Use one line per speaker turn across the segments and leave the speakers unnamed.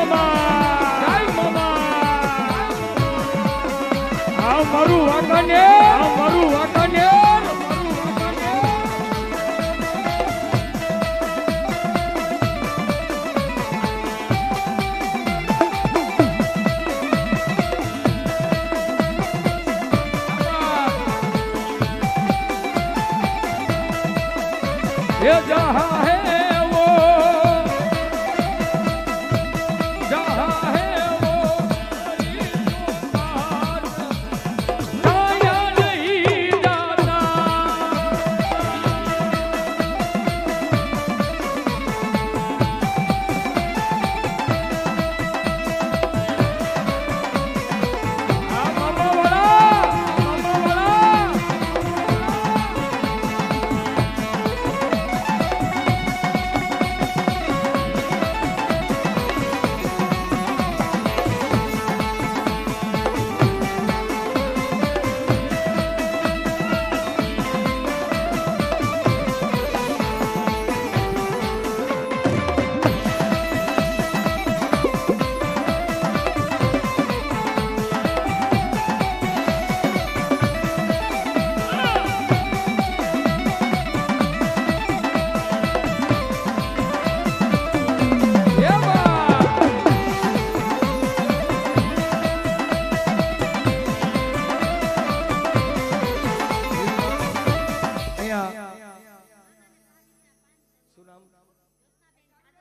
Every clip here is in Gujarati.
મામા જય મામા આવ મારું વાકાને ये जहाँ है वो जहाँ है वो जाया नहीं जाता मामा वाला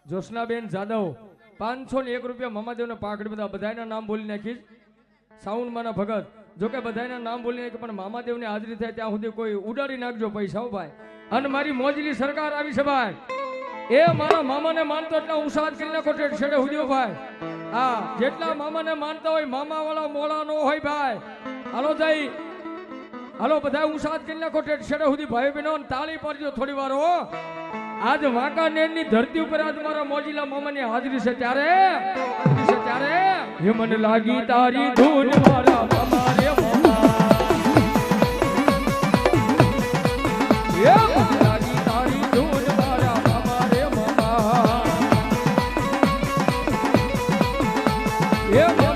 જોશનાબેન જાદવ 501 રૂપિયા મામાદેવને પાકડી બધાના નામ બોલી નાખી સાઉન્ડ માના ભગત જો કે બધાના નામ બોલી નાખી પણ મામાદેવની હાજરી થાય ત્યાં સુધી કોઈ ઉડાડી નાખજો પૈસા ભાઈ અને મારી મોજલી સરકાર આવી છે ભાઈ એ મારા મામાને માનતો એટલા ઉસાદ કરી નાખો છેડે હુદ્યો ભાઈ હા જેટલા મામાને માનતા હોય મામા વાળા મોળા નો હોય ભાઈ હાલો જઈ હાલો બધા ઉસાદ કરી નાખો છેડે સુધી ભાઈ બહેનો તાળી પાડજો થોડી વાર હો આજ વાંકાનેરની ધરતી ઉપર આજ મારા મોજીલા મામાની હાજરી છે ત્યારે હે મને લાગી તારી ધૂન મારા મામા રે મામા હે મને લાગી તારી ધૂન મારા મામા રે મામા હે